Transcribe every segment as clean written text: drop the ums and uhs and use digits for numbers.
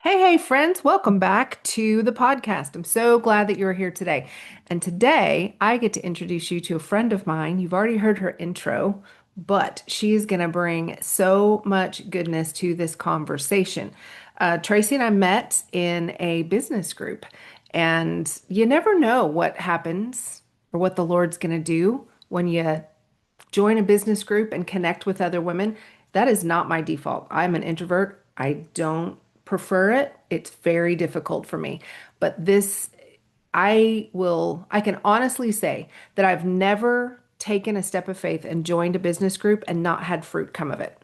Hey, friends, welcome back to the podcast. I'm so glad that you're here today. And today I get to introduce you to a friend of mine. You've already heard her intro, but she's going to bring so much goodness to this conversation. Tracy and I met in a business group, and you never know what happens or what the Lord's going to do when you join a business group and connect with other women. That is not my default. I'm an introvert. I don't prefer it. It's very difficult for me. But I can honestly say that I've never taken a step of faith and joined a business group and not had fruit come of it.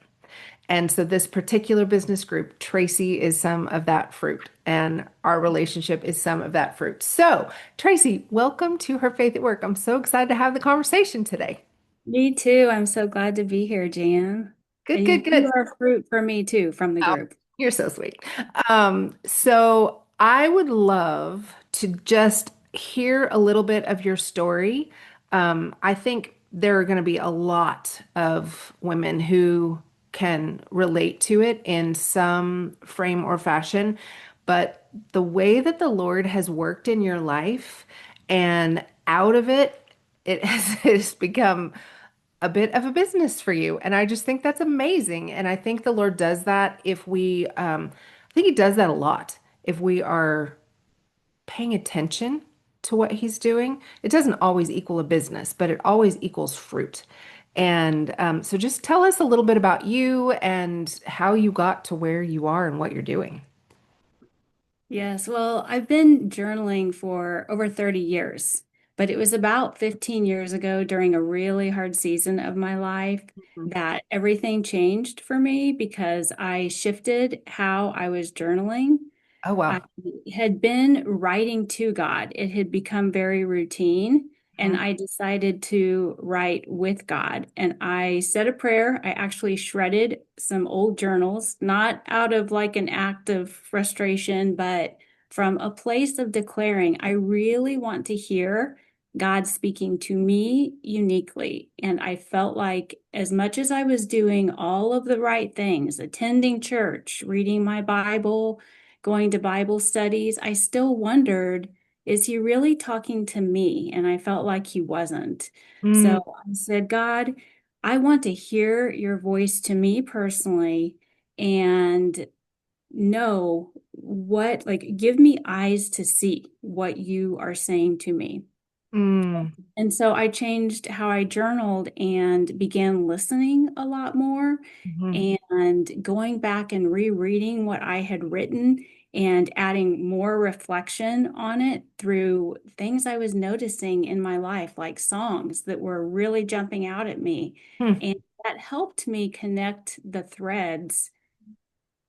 And so this particular business group, Tracy is some of that fruit, and our relationship is some of that fruit. So, Tracy, welcome to Her Faith at Work. I'm so excited to have the conversation today. Me too. I'm so glad to be here, Jan. Good, good, And you good. are fruit for me too from the Oh, group. you're so sweet. So I would love to just hear a little bit of your story. I think there are going to be a lot of women who can relate to it in some frame or fashion, but the way that the Lord has worked in your life and out of it, it has become a bit of a business for you. And I just think that's amazing. And I think the Lord does that if I think He does that a lot. If we are paying attention to what He's doing, it doesn't always equal a business, but it always equals fruit. And so just tell us a little bit about you and how you got to where you are and what you're doing. Yes, well, I've been journaling for over 30 years, but it was about 15 years ago during a really hard season of my life Mhm. that everything changed for me because I shifted how I was journaling. Oh, I wow. had been writing to God. It had become very routine, and Mhm. I decided to write with God. And I said a prayer. I actually shredded some old journals, not out of like an act of frustration, but from a place of declaring, I really want to hear God speaking to me uniquely. And I felt like, as much as I was doing all of the right things, attending church, reading my Bible, going to Bible studies, I still wondered, is he really talking to me? And I felt like he wasn't. Mm, So I said, God, I want to hear your voice to me personally and know what, like, give me eyes to see what you are saying to me. mm, And so I changed how I journaled and began listening a lot more mhm. and going back and rereading what I had written and adding more reflection on it through things I was noticing in my life, like songs that were really jumping out at me. Hmm. And that helped me connect the threads,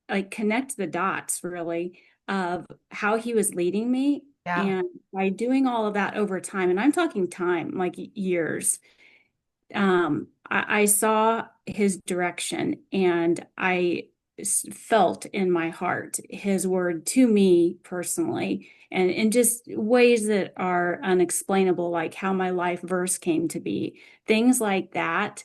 like connect the dots really of how he was leading me. Yeah. And by doing all of that over time, and I'm talking time, like years, I saw his direction and felt in my heart his word to me personally, and in just ways that are unexplainable, like how my life verse came to be. Things like that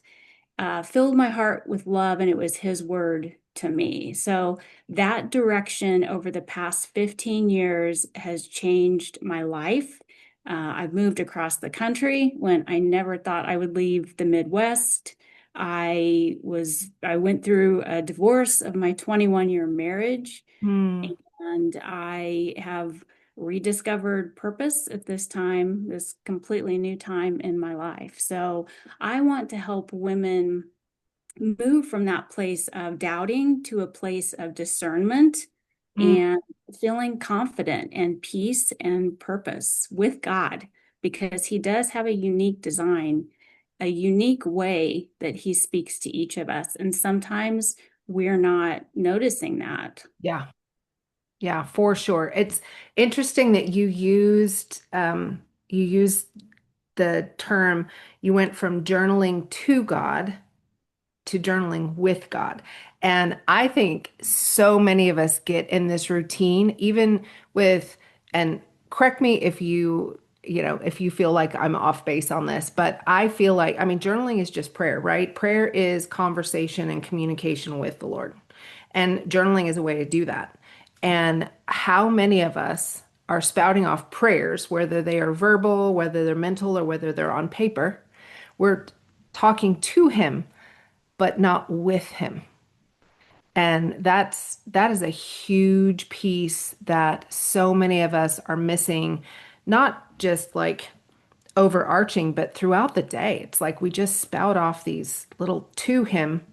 filled my heart with love, and it was his word to me. So that direction over the past 15 years has changed my life. I've moved across the country when I never thought I would leave the Midwest. I went through a divorce of my 21-year marriage, Mm, and I have rediscovered purpose at this time, this completely new time in my life. So I want to help women move from that place of doubting to a place of discernment mm. and feeling confident and peace and purpose with God, because He does have a unique design, a unique way that He speaks to each of us. And sometimes we're not noticing that. Yeah. Yeah, for sure. It's interesting that you used the term, you went from journaling to God to journaling with God. And I think so many of us get in this routine, even with, and correct me if if you feel like I'm off base on this, but I feel like, I mean, journaling is just prayer, right? Prayer is conversation and communication with the Lord. And journaling is a way to do that. And how many of us are spouting off prayers, whether they are verbal, whether they're mental, or whether they're on paper? We're talking to him, but not with him. And that is a huge piece that so many of us are missing, not just like overarching, but throughout the day. It's like we just spout off these little to him,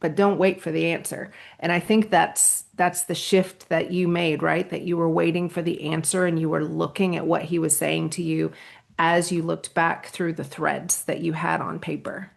but don't wait for the answer. And I think that's the shift that you made, right? That you were waiting for the answer and you were looking at what he was saying to you as you looked back through the threads that you had on paper.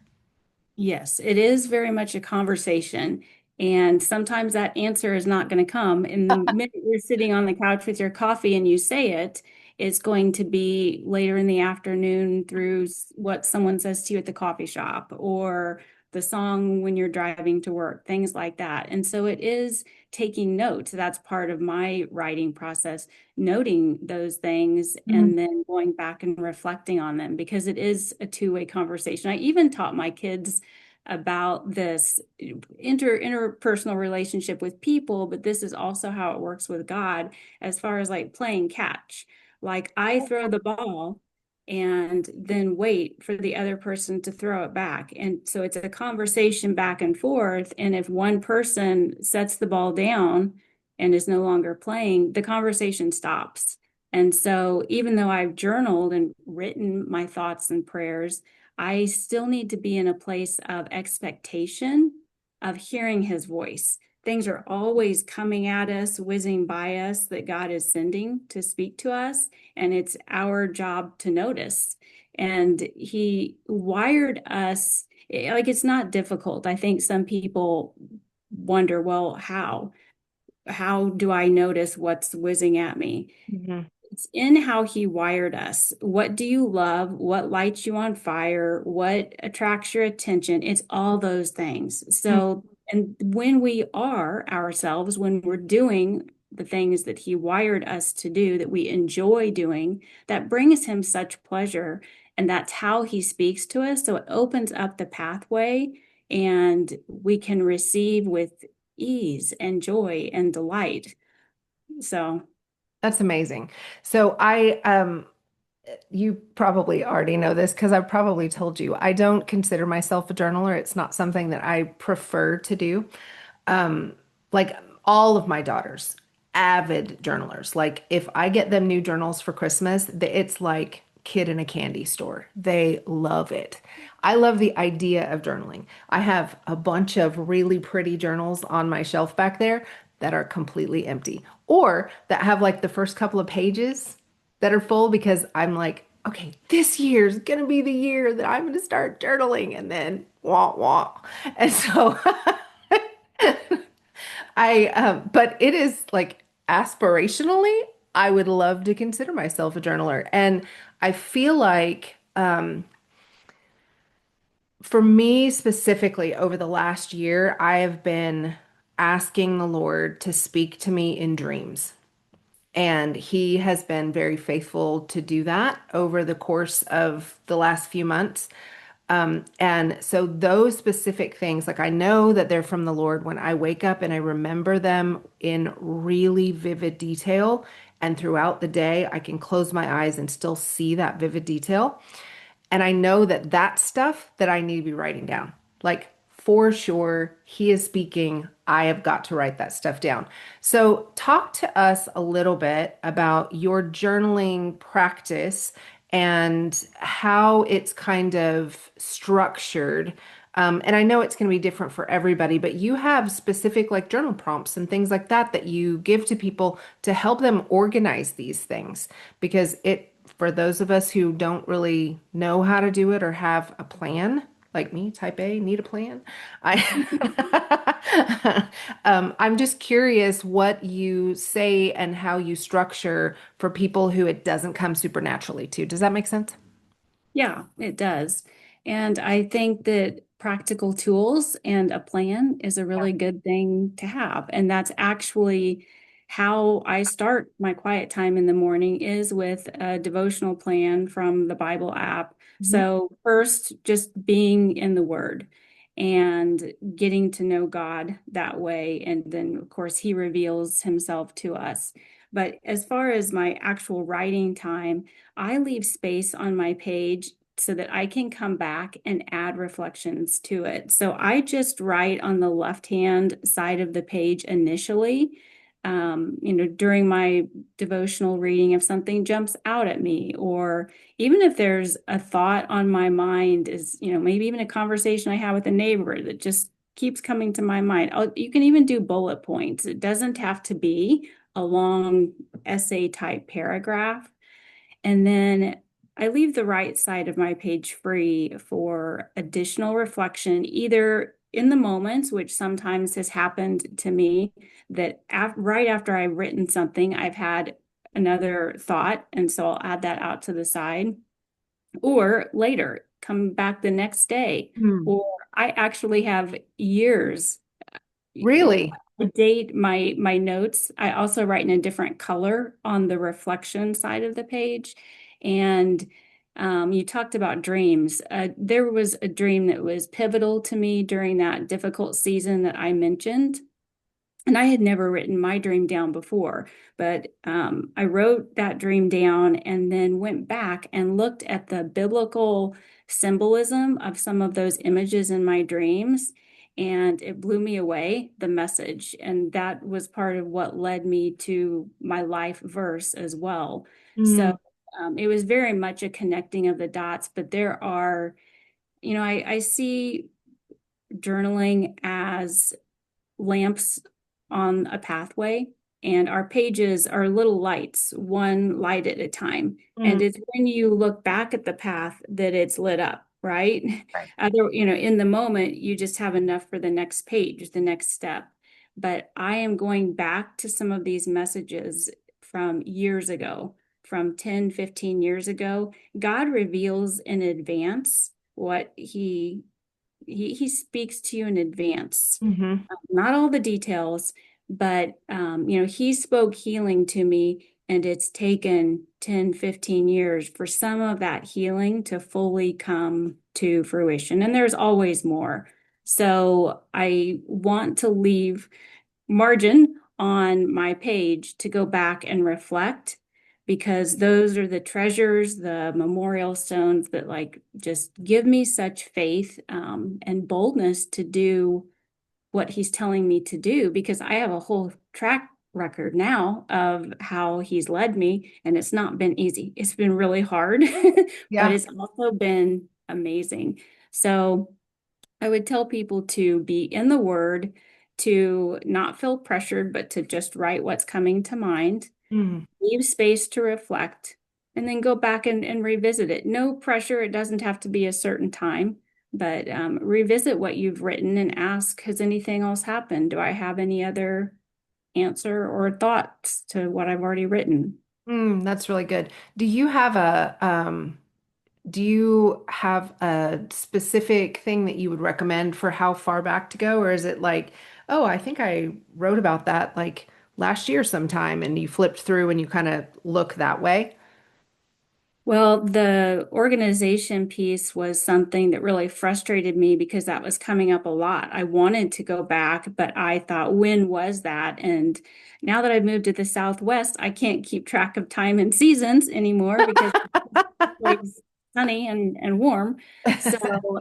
Yes, it is very much a conversation. And sometimes that answer is not going to come. And the minute you're sitting on the couch with your coffee and you say it, it's going to be later in the afternoon through what someone says to you at the coffee shop or the song when you're driving to work, things like that. And so it is taking notes. That's part of my writing process, noting those things Mm. and then going back and reflecting on them because it is a two-way conversation. I even taught my kids about this interpersonal relationship with people, but this is also how it works with God as far as like playing catch. Like I throw the ball and then wait for the other person to throw it back. And so it's a conversation back and forth. And if one person sets the ball down and is no longer playing, the conversation stops. And so even though I've journaled and written my thoughts and prayers, I still need to be in a place of expectation of hearing his voice. Things are always coming at us, whizzing by us that God is sending to speak to us, and it's our job to notice. And he wired us, like it's not difficult. I think some people wonder, well, how? How do I notice what's whizzing at me? Mhm. It's in how he wired us. What do you love? What lights you on fire? What attracts your attention? It's all those things. So, and when we are ourselves, when we're doing the things that he wired us to do that we enjoy doing, that brings him such pleasure. And that's how he speaks to us. So it opens up the pathway and we can receive with ease and joy and delight. So, That's amazing. So you probably already know this because I've probably told you, I don't consider myself a journaler. It's not something that I prefer to do. Um, like all of my daughters, avid journalers. Like if I get them new journals for Christmas, it's like kid in a candy store. They love it. I love the idea of journaling. I have a bunch of really pretty journals on my shelf back there that are completely empty or that have like the first couple of pages that are full because I'm like, okay, this year's gonna be the year that I'm gonna start journaling and then wah wah. And so but it is like aspirationally, I would love to consider myself a journaler. And I feel like for me specifically, over the last year, I have been asking the Lord to speak to me in dreams. And he has been very faithful to do that over the course of the last few months. And so those specific things, like I know that they're from the Lord when I wake up and I remember them in really vivid detail. And throughout the day, I can close my eyes and still see that vivid detail. And I know that that's stuff that I need to be writing down. Like for sure, he is speaking. I have got to write that stuff down. So, talk to us a little bit about your journaling practice and how it's kind of structured. And I know it's going to be different for everybody, but you have specific like journal prompts and things like that that you give to people to help them organize these things because for those of us who don't really know how to do it or have a plan, like me, type A, need a plan. I'm just curious what you say and how you structure for people who it doesn't come supernaturally to. Does that make sense? yeah, it does. And I think that practical tools and a plan is a really good thing to have. And that's actually how I start my quiet time in the morning is with a devotional plan from the Bible app. Mhm. So first, just being in the Word. and getting to know God that way. And then, of course, He reveals Himself to us. But as far as my actual writing time, I leave space on my page so that I can come back and add reflections to it. So I just write on the left-hand side of the page initially. During my devotional reading, if something jumps out at me, or even if there's a thought on my mind, is, maybe even a conversation I have with a neighbor that just keeps coming to my mind. You can even do bullet points. It doesn't have to be a long essay type paragraph. And then I leave the right side of my page free for additional reflection, either in the moments, which sometimes has happened to me, that right after I've written something, I've had another thought. And so I'll add that out to the side, or later, come back the next day. Hmm. Or I actually have years Really? I date my notes. I also write in a different color on the reflection side of the page. And you talked about dreams. There was a dream that was pivotal to me during that difficult season that I mentioned. And I had never written my dream down before, but I wrote that dream down and then went back and looked at the biblical symbolism of some of those images in my dreams. And it blew me away, the message. And that was part of what led me to my life verse as well. So Mm. it was very much a connecting of the dots, but there are, I see journaling as lamps on a pathway, and our pages are little lights, one light at a time. And Mm. it's when you look back at the path that it's lit up, right? Right. In the moment, you just have enough for the next page, the next step. But I am going back to some of these messages from years ago, from 10, 15 years ago. God reveals in advance what he speaks to you in advance. Hmm. Not all the details, but he spoke healing to me, and it's taken 10, 15 years for some of that healing to fully come to fruition. And there's always more. So I want to leave margin on my page to go back and reflect, because those are the treasures, the memorial stones that like just give me such faith and boldness to do what he's telling me to do, because I have a whole track record now of how he's led me, and it's not been easy. It's been really hard, but Yeah. it's also been amazing. So I would tell people to be in the Word, to not feel pressured, but to just write what's coming to mind, Mm. leave space to reflect, and then go back and revisit it. No pressure. It doesn't have to be a certain time, but revisit what you've written and ask, has anything else happened? Do I have any other answer or thoughts to what I've already written? That's really good. Do you have a specific thing that you would recommend for how far back to go? Or is it like, oh, I think I wrote about that like last year sometime and you flipped through and you kind of look that way? Well, the organization piece was something that really frustrated me because that was coming up a lot. I wanted to go back, but I thought, when was that? And now that I've moved to the Southwest, I can't keep track of time and seasons anymore because it's always sunny and warm. So,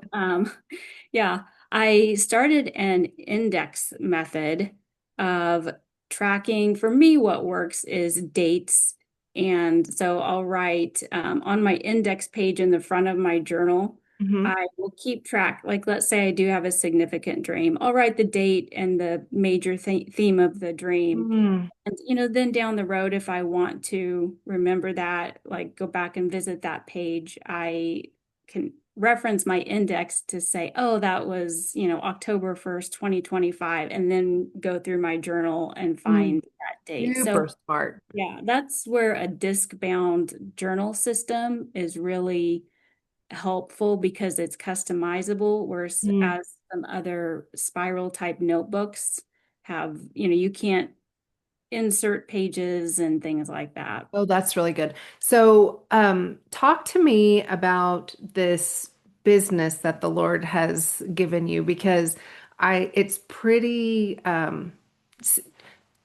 yeah, I started an index method of tracking. For me, what works is dates. And so I'll write on my index page in the front of my journal. Hmm. I will keep track. Like, let's say I do have a significant dream. I'll write the date and the major theme of the dream. Mm. And, then down the road, if I want to remember that, like go back and visit that page, I can reference my index to say, oh, that was, October 1st, 2025, and then go through my journal and Mm. find that date. So, Super smart. yeah, that's where a disc-bound journal system is really helpful because it's customizable, whereas Mm. as some other spiral type notebooks have, you can't insert pages and things like that. Oh, that's really good. So, talk to me about this. business that the Lord has given you because it's pretty, from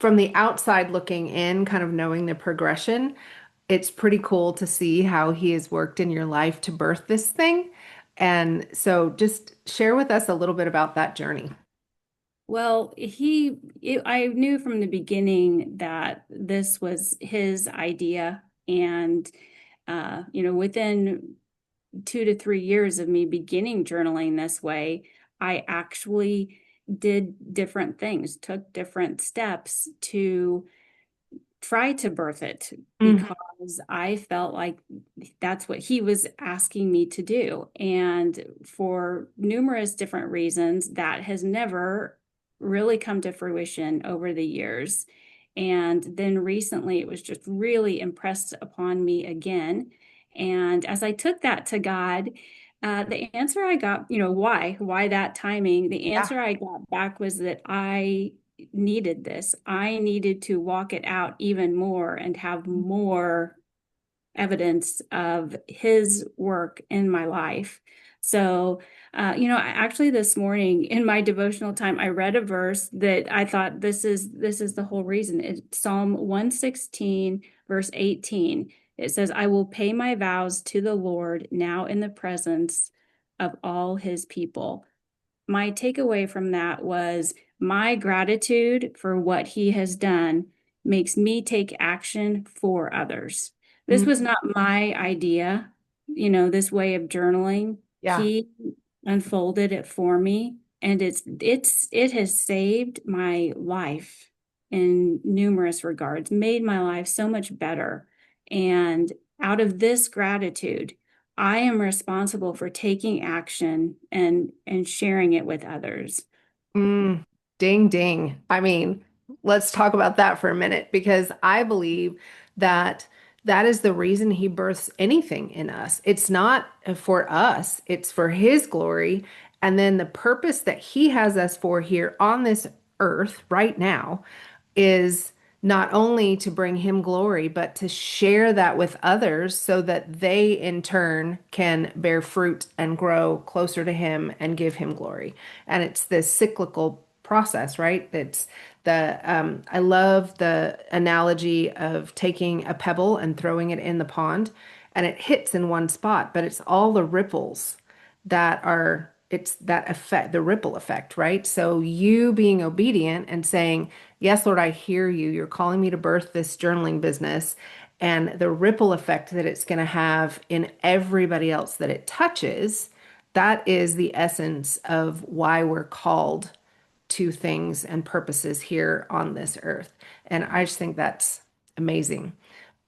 the outside looking in, kind of knowing the progression, it's pretty cool to see how he has worked in your life to birth this thing. And so just share with us a little bit about that journey. Well, I knew from the beginning that this was his idea. And, within 2 to 3 years of me beginning journaling this way, I actually did different things, took different steps to try to birth it Mm, because I felt like that's what he was asking me to do. And for numerous different reasons, that has never really come to fruition over the years. And then recently, it was just really impressed upon me again. And as I took that to God, the answer I got, why that timing? The yeah. answer I got back was that I needed this. I needed to walk it out even more and have more evidence of his work in my life. So, actually this morning in my devotional time, I read a verse that I thought this is the whole reason. It's Psalm 116, verse 18. It says, I will pay my vows to the Lord now in the presence of all his people. My takeaway from that was my gratitude for what he has done makes me take action for others. This was Mm, not my idea, this way of journaling. yeah. He unfolded it for me, and it has saved my life in numerous regards, made my life so much better. And out of this gratitude, I am responsible for taking action and sharing it with others. Mm, ding, ding. I mean, let's talk about that for a minute because I believe that that is the reason he births anything in us. It's not for us, it's for his glory. And then the purpose that he has us for here on this earth right now is not only to bring him glory, but to share that with others so that they in turn can bear fruit and grow closer to him and give him glory. And it's this cyclical process, right? It's I love the analogy of taking a pebble and throwing it in the pond and it hits in one spot, but it's all the ripples that are it's that effect, the ripple effect, right? So you being obedient and saying, yes, Lord, I hear you. You're calling me to birth this journaling business and the ripple effect that it's going to have in everybody else that it touches. That is the essence of why we're called to things and purposes here on this earth. And I just think that's amazing.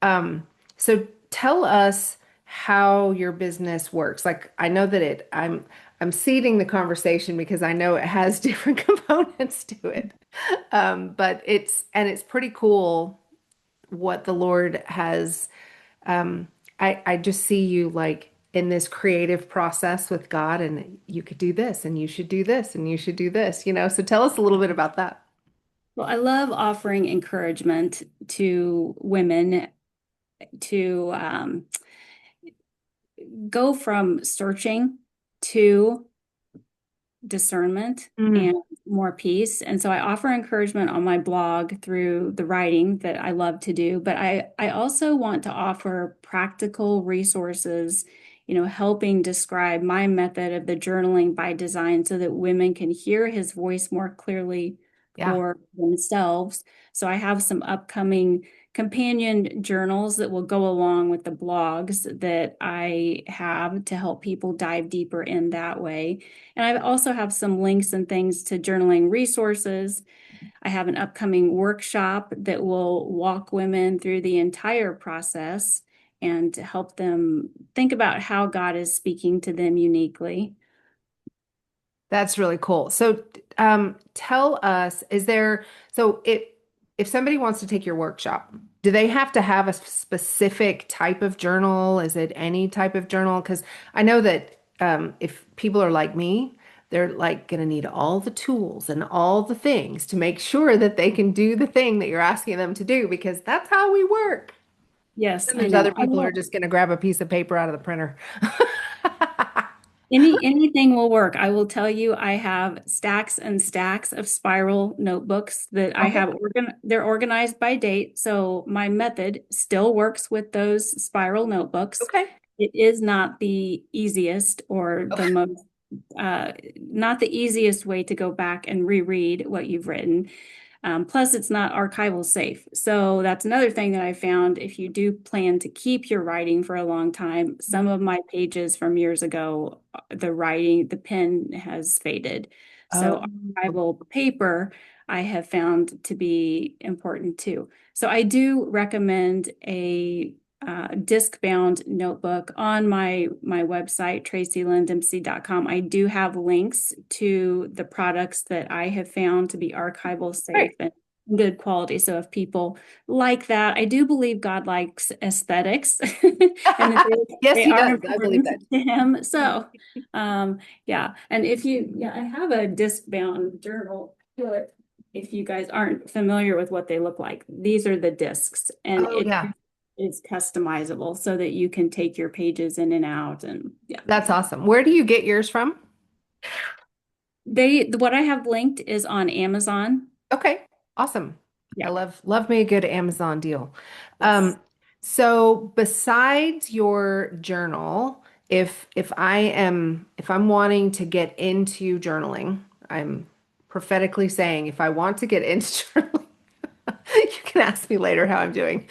So tell us how your business works. Like I know that I'm seeding the conversation because I know it has different components to it. But it's pretty cool what the Lord has. I just see you like in this creative process with God, and you could do this, and you should do this, and you should do this, you know. So tell us a little bit about that. Well, I love offering encouragement to women to go from searching to discernment Mm, and more peace. And so I offer encouragement on my blog through the writing that I love to do, but I also want to offer practical resources, helping describe my method of the journaling by design so that women can hear his voice more clearly yeah. for themselves. So I have some upcoming companion journals that will go along with the blogs that I have to help people dive deeper in that way. And I also have some links and things to journaling resources. I have an upcoming workshop that will walk women through the entire process and to help them think about how God is speaking to them uniquely. That's really cool. So, tell us, so if somebody wants to take your workshop, do they have to have a specific type of journal? Is it any type of journal? Because I know that if people are like me, they're like going to need all the tools and all the things to make sure that they can do the thing that you're asking them to do, because that's how we work. Yes, Then I there's other know. I people who are will. just going to grab a piece of paper out of the printer. Anything will work. I will tell you, I have stacks and stacks of spiral notebooks that I Okay. have they're organized by date. So my method still works with those spiral notebooks. Okay. It is not the easiest or the most not the easiest way to go back and reread what you've written. Plus, it's not archival safe. So that's another thing that I found. If you do plan to keep your writing for a long time, some of my pages from years ago, the pen has faded. So Oh, archival paper, I have found to be important too. So I do recommend a disc-bound notebook on my website, tracylynndempsey.com. I do have links to the products that I have found to be archival great. safe and good quality. So if people like that, I do believe God likes aesthetics and that Yes, they he are does. I believe important that. to him. So yeah. And yeah, I have a disc-bound journal. If you guys aren't familiar with what they look like, these are the discs, and Oh, yeah. it's customizable so that you can take your pages in and out. And yeah, That's awesome. Where do you get yours from? what I have linked is on Amazon. Okay, awesome. I Yeah, love me a good Amazon deal. yes. Um, so besides your journal, if I'm wanting to get into journaling, I'm prophetically saying if I want to get into journaling, you can ask me later how I'm doing.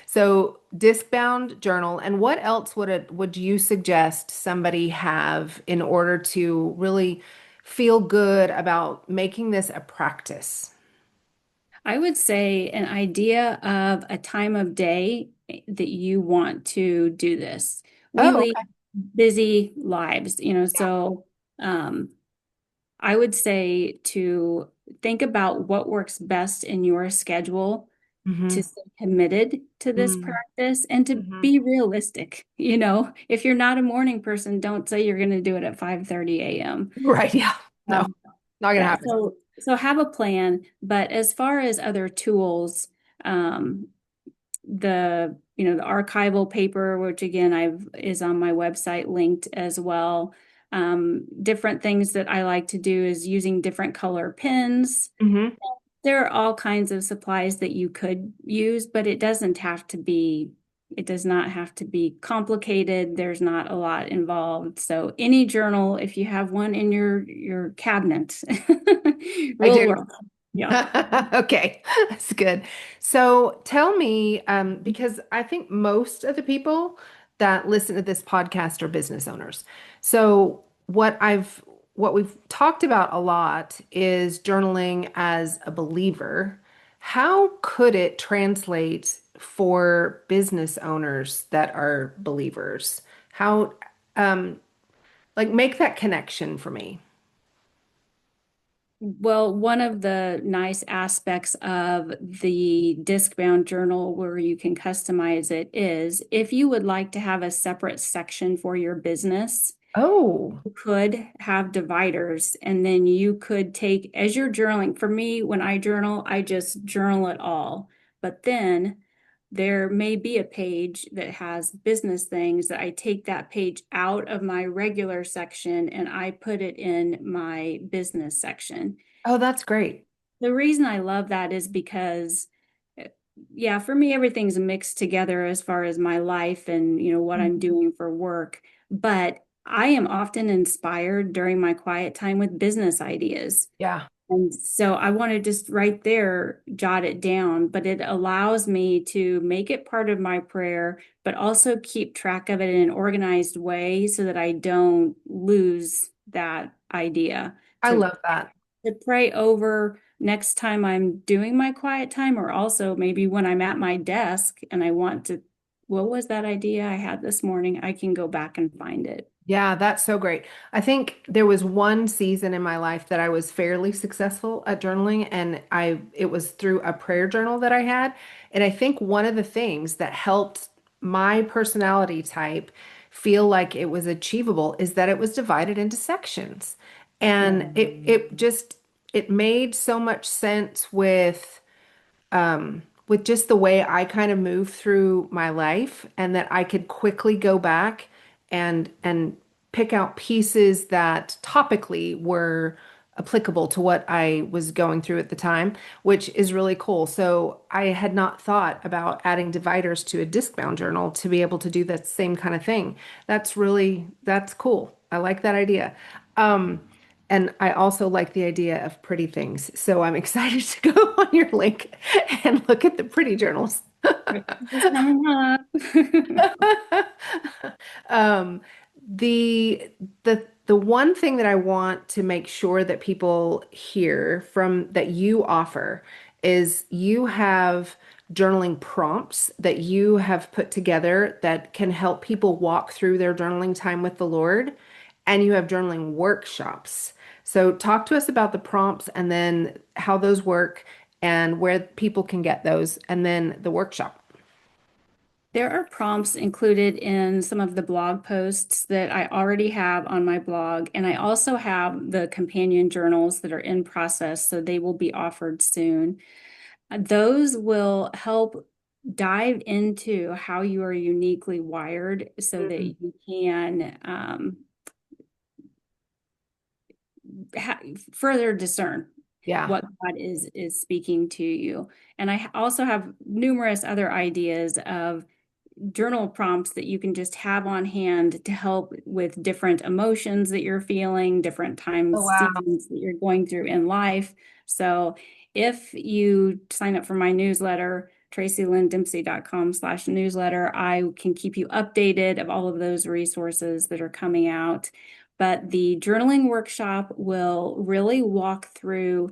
So disc-bound journal, and what else would you suggest somebody have in order to really feel good about making this a practice? I would say an idea of a time of day that you want to do this. We Oh, lead okay. busy lives, Yeah. so um, I would say to think about what works best in your schedule to Mm-hmm. stay committed to this practice and to Mm-hmm. be realistic. If you're not a morning person, don't say you're going to do it at 5:30 a.m. Right. Yeah. No, Um, not gonna yeah, happen. so have a plan, but as far as other tools, um, the archival paper, which again I've is on my website linked as well. Different things that I like to do is using different color pens. Mm-hmm. There are all kinds of supplies that you could use, but it does not have to be complicated. There's not a lot involved. So any journal, if you have one in your cabinet, I will do. work. Yeah. Okay, that's good. So tell me, because I think most of the people that listen to this podcast are business owners. So what we've talked about a lot is journaling as a believer. How could it translate for business owners that are believers? How, um, like make that connection for me. Well, one of the nice aspects of the disc-bound journal where you can customize it is if you would like to have a separate section for your business, Oh, you could have dividers and then you could take as you're journaling. For me, when I journal, I just journal it all. But then there may be a page that has business things that I take that page out of my regular section and I put it in my business section. oh, that's great. The reason I love that is because, uh, yeah, for me, everything's mixed together as far as my life and, what I'm Mhm. doing for work. But I am often inspired during my quiet time with business ideas. Yeah. And so I want to just right there jot it down, but it allows me to make it part of my prayer, but also keep track of it in an organized way so that I don't lose that idea I love that. to pray over next time I'm doing my quiet time, or also maybe when I'm at my desk and I want to, what was that idea I had this morning? I can go back and find it. Yeah, that's so great. I think there was one season in my life that I was fairly successful at journaling, and it was through a prayer journal that I had. And I think one of the things that helped my personality type feel like it was achievable is that it was divided into sections. Yeah. And it made so much sense with just the way I kind of move through my life, and that I could quickly go back and pick out pieces that topically were applicable to what I was going through at the time, which is really cool. So I had not thought about adding dividers to a disc-bound journal to be able to do that same kind of thing. That's cool. I like that idea. Um, and I also like the idea of pretty things. So I'm excited to go on your link and look at the pretty journals. Christmas is coming up. Um, the one thing that I want to make sure that people hear from that you offer is you have journaling prompts that you have put together that can help people walk through their journaling time with the Lord, and you have journaling workshops. So talk to us about the prompts and then how those work and where people can get those, and then the workshop. There are prompts included in some of the blog posts that I already have on my blog, and I also have the companion journals that are in process, so they will be offered soon. Those will help dive into how you are uniquely wired so that Mhm. you can ha further discern Yeah. what God is speaking to you. And I also have numerous other ideas of journal prompts that you can just have on hand to help with different emotions that you're feeling, different Oh, times, wow. seasons that you're going through in life. So if you sign up for my newsletter, tracylyndempsey.com/newsletter, I can keep you updated of all of those resources that are coming out. But the journaling workshop will really walk through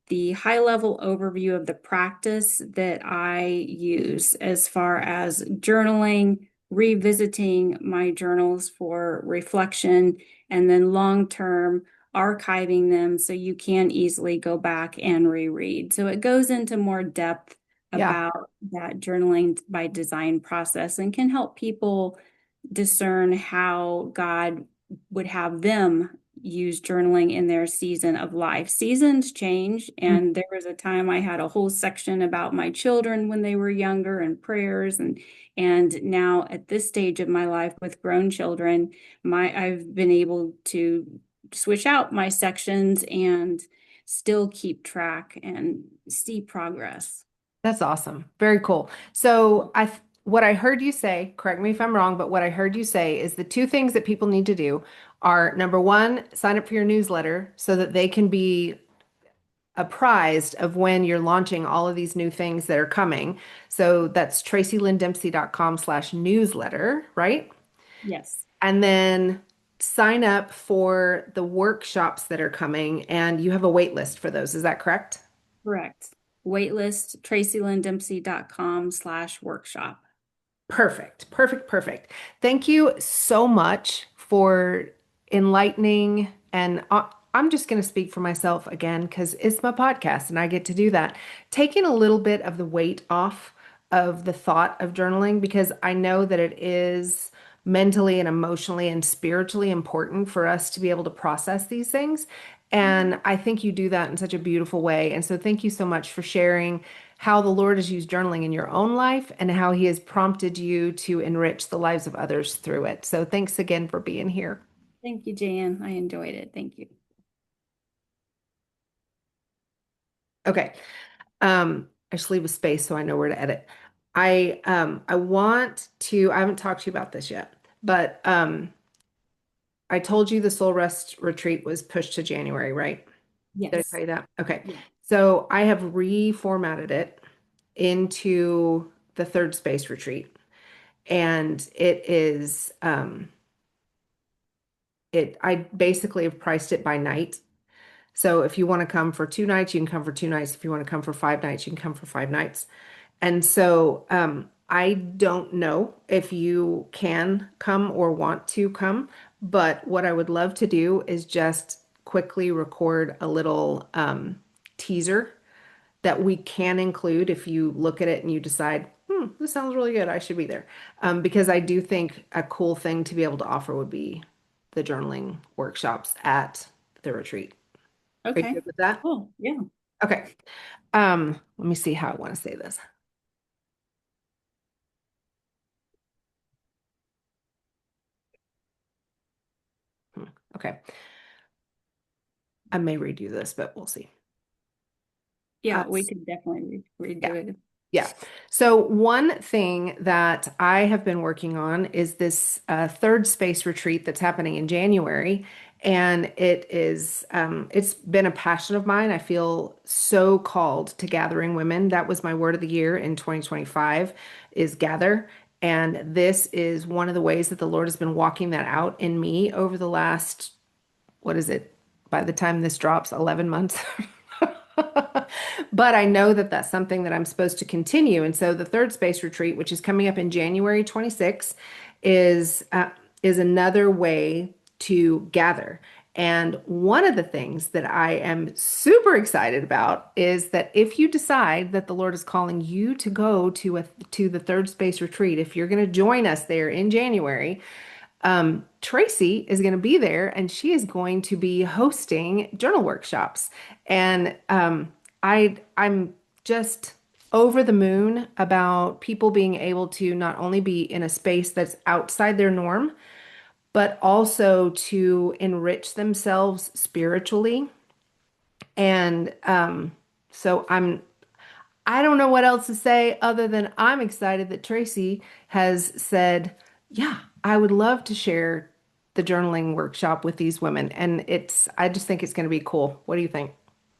the high level overview of the practice that I use as far as journaling, revisiting my journals for reflection, and then long term archiving them so you can easily go back and reread. So it goes into more depth Yeah. about that journaling by design process and can help people discern how God would have them use journaling in their season of life. Seasons change, Mm. and there was a time I had a whole section about my children when they were younger and prayers, and now at this stage of my life with grown children, my I've been able to switch out my sections and still keep track and see progress. That's awesome. Very cool. So what I heard you say, correct me if I'm wrong, but what I heard you say is the two things that people need to do are number one, sign up for your newsletter so that they can be apprised of when you're launching all of these new things that are coming. So that's tracylyndempsey.com/newsletter, right? Yes, And then sign up for the workshops that are coming, and you have a wait list for those. Is that correct? correct. Waitlist tracylyndempsey.com/workshop. Perfect, perfect, perfect. Thank you so much for enlightening. And I'm just going to speak for myself again because it's my podcast and I get to do that. Taking a little bit of the weight off of the thought of journaling because I know that it is mentally and emotionally and spiritually important for us to be able to process these things. And I think you do that in such a beautiful way. And so thank you so much for sharing how the Lord has used journaling in your own life and how he has prompted you to enrich the lives of others through it. So thanks again for being here. Thank you, Jan. I enjoyed it. Thank you. Okay. I just leave a space so I know where to edit. I haven't talked to you about this yet, but I told you the Soul Rest retreat was pushed to January, right? Did I Yes. tell you that? Okay. Yeah. So I have reformatted it into the third space retreat. And I basically have priced it by night. So if you want to come for 2 nights, you can come for 2 nights. If you want to come for 5 nights, you can come for 5 nights. And so I don't know if you can come or want to come, but what I would love to do is just quickly record a little teaser that we can include if you look at it and you decide, this sounds really good, I should be there. Because I do think a cool thing to be able to offer would be the journaling workshops at the retreat. Are you Okay. good with that? Cool. Yeah. Okay. Let me see how I want to say this. Okay. I may redo this, but we'll see. Uh, Yeah, we could definitely yeah. redo it. Yeah. So one thing that I have been working on is this third space retreat that's happening in January. And it's been a passion of mine. I feel so called to gathering women. That was my word of the year in 2025 is gather. And this is one of the ways that the Lord has been walking that out in me over the last, what is it? By the time this drops, 11 months. But I know that that's something that I'm supposed to continue. And so the third space retreat, which is coming up in January 26th, is is another way to gather. And one of the things that I am super excited about is that if you decide that the Lord is calling you to go to the third space retreat, if you're going to join us there in January, Tracy is going to be there and she is going to be hosting journal workshops. And I'm just over the moon about people being able to not only be in a space that's outside their norm, but also to enrich themselves spiritually. And so I don't know what else to say other than I'm excited that Tracy has said, yeah, I would love to share the journaling workshop with these women. And I just think it's going to be cool. What do you think?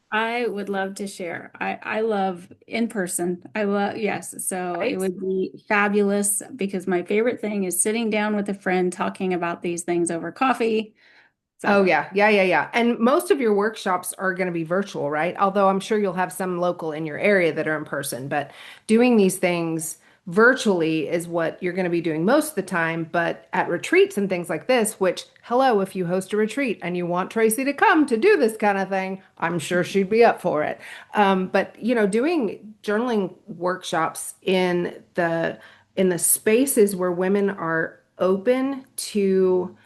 I would love to share. I love in person. I love, yes. So it Right? would be fabulous because my favorite thing is sitting down with a friend talking about these things over coffee. Oh, So yeah. Yeah, yeah, yeah. And most of your workshops are going to be virtual, right? Although I'm sure you'll have some local in your area that are in person, but doing these things virtually is what you're going to be doing most of the time. But at retreats and things like this, which, hello, if you host a retreat and you want Tracy to come to do this kind of thing, I'm sure she'd be up for it. But doing journaling workshops in the spaces where women are open to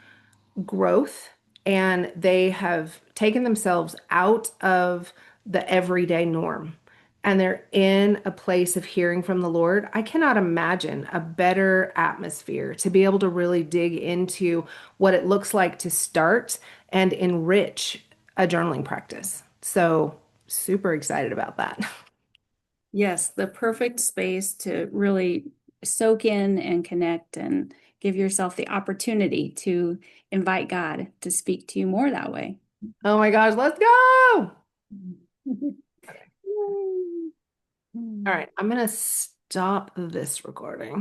growth and they have taken themselves out of the everyday norm and they're in a place of hearing from the Lord. I cannot imagine a better atmosphere to be able to really dig into what it looks like to start and enrich a journaling practice. So, super excited about that. yes, the perfect space to really soak in and connect and give yourself the opportunity to invite God to speak to you more that way. Oh my gosh, let's go. Okay. Yay. All right, I'm going to stop this recording.